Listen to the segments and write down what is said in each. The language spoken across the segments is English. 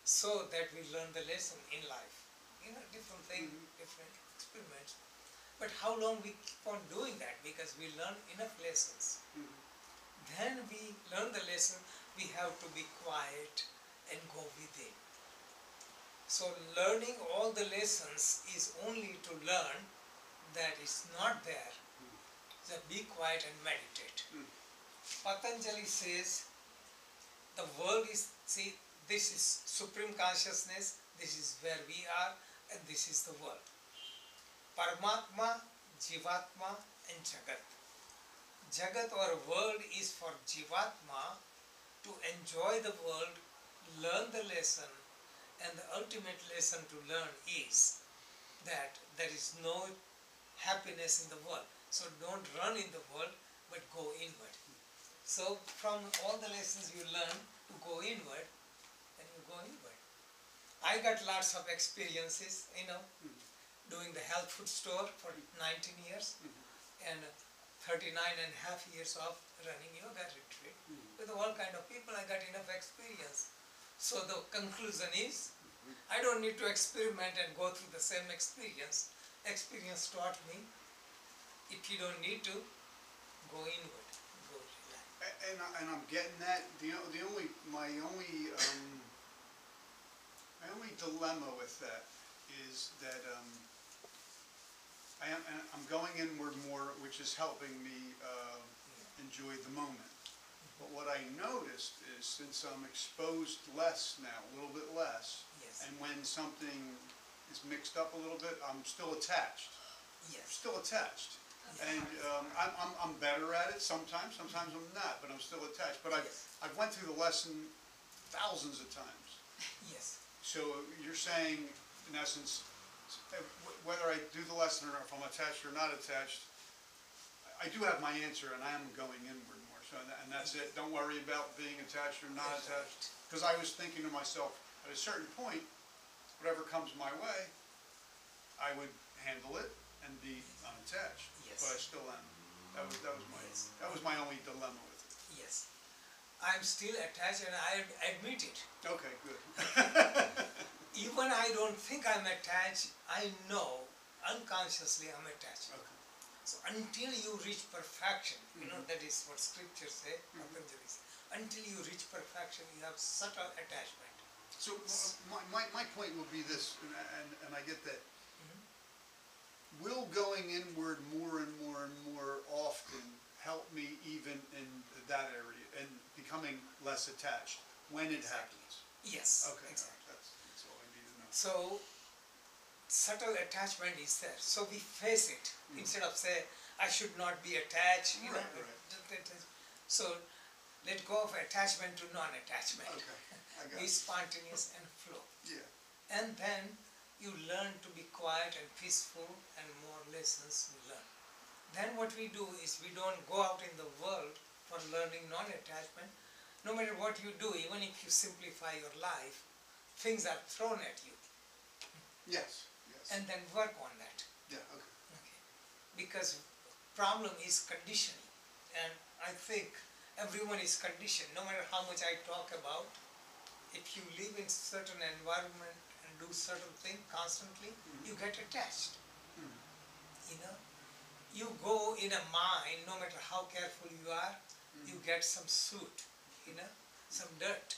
so that we learn the lesson in life. Different thing, different experiments. But how long we keep on doing that? Because we learn enough lessons. Then we learn the lesson, we have to be quiet and go within. So learning all the lessons is only to learn that it's not there. So be quiet and meditate. Patanjali says, the world is, see, this is Supreme Consciousness, this is where we are, and this is the world. Paramatma, Jivatma and Jagat. Jagat or world is for Jivatma to enjoy the world, learn the lesson, and the ultimate lesson to learn is that there is no happiness in the world. So don't run in the world, but go inward. So from all the lessons you learn to go inward, then you go inward. I got lots of experiences, doing the health food store for 19 years and 39 and a half years of running yoga retreat. With all kind of people, I got enough experience. So the conclusion is, I don't need to experiment and go through the same experience. Experience taught me, if you don't need to, go inward, go relax. And I'm getting that. My only dilemma with that is that I'm going inward more, which is helping me enjoy the moment. But what I noticed is, since I'm exposed less now, a little bit less, Yes. and when something is mixed up a little bit, I'm still attached. Yes. Still attached. And I'm better at it sometimes I'm not, but I'm still attached. But I've went through the lesson thousands of times. Yes. So you're saying, in essence, whether I do the lesson or if I'm attached or not attached, I do have my answer, and I am going inward more. So, and that's it. Don't worry about being attached or not attached. Because I was thinking to myself, at a certain point, whatever comes my way, I would handle it and be unattached. Yes. But I still am. That was my only dilemma with it. Yes. I'm still attached, and I admit it. Okay, good. Even I don't think I'm attached, I know unconsciously I'm attached. Okay. So until you reach perfection, that is what scriptures say, Patanjali says, until you reach perfection, you have subtle attachment. So my point will be this, and I get that. Will going inward more and more and more often help me even in that area and becoming less attached when it happens? Yes, Okay, exactly. that's all I need to know. So subtle attachment is there. So we face it instead of say, I should not be attached. Right. So let go of attachment to non-attachment. Okay, I got Be it. spontaneous and flow. Yeah. And then you learn to be quiet and peaceful, and more lessons we learn. Then what we do is we don't go out in the world for learning non-attachment. No matter what you do, even if you simplify your life, things are thrown at you. Yes. And then work on that. Yeah. Okay. Okay. Because problem is conditioning, and I think everyone is conditioned. No matter how much I talk about, if you live in certain environment and do certain thing constantly, you get attached. You go in a mine, no matter how careful you are, you get some soot, some dirt.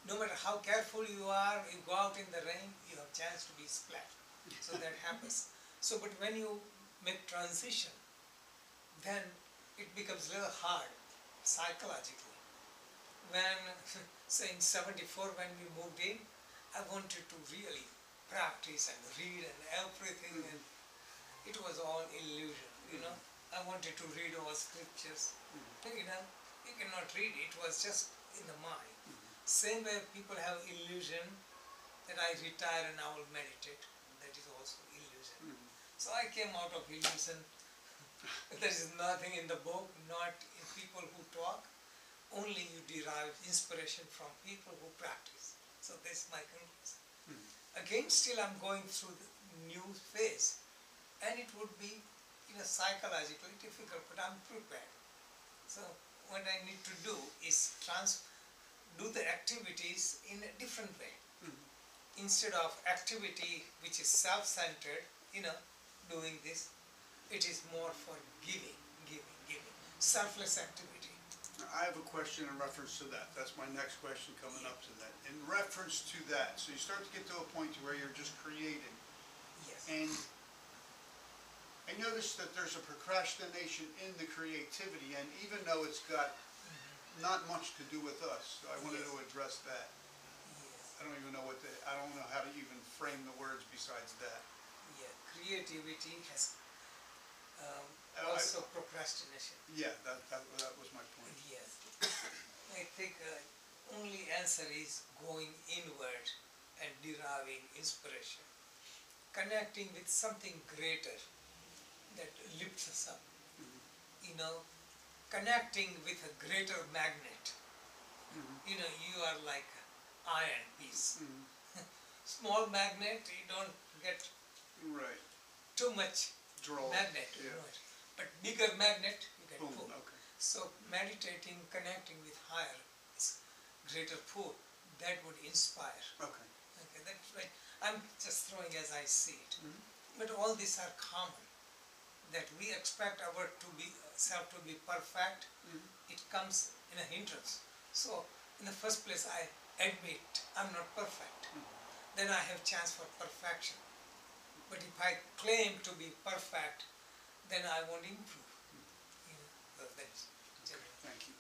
No matter how careful you are, you go out in the rain, you have chance to be splashed. So that happens. So, but when you make transition, then it becomes a little hard psychologically. When, say in 74 when we moved in, I wanted to really practice and read and everything, and it was all illusion, I wanted to read all scriptures, you cannot read it, it was just in the mind. Same way people have illusion that I retire and I will meditate, that is also illusion. So I came out of illusion. There is nothing in the book, not in people who talk, only you derive inspiration from people who practice. So that's my conclusion. Again, still I'm going through the new phase, and it would be psychologically difficult, but I'm prepared. So what I need to do is do the activities in a different way. Mhm. Instead of activity which is self-centered, doing this, it is more for giving, selfless activity. I have a question in reference to that. That's my next question coming up to that. In reference to that, so you start to get to a point where you're just creating. Yes. And I noticed that there's a procrastination in the creativity, and even though it's got not much to do with us, so I wanted to address that. Yes. I don't even know I don't know how to even frame the words besides that. Yeah. Creativity has also procrastination. Yeah, that was my point. Yes. I think only answer is going inward and deriving inspiration, connecting with something greater that lifts us up. Connecting with a greater magnet. You are like iron piece. Small magnet, you don't get Right. too much Draw. magnet. Yeah. But bigger magnet, you can Boom. pull. Okay. So meditating, connecting with higher, greater pull, that would inspire. Okay. Okay, that's right. I'm just throwing as I see it. But all these are common. That we expect our self to be perfect. It comes in a hindrance. So in the first place, I admit I'm not perfect. Then I have chance for perfection. But if I claim to be perfect, then I won't improve. So that's Thank you.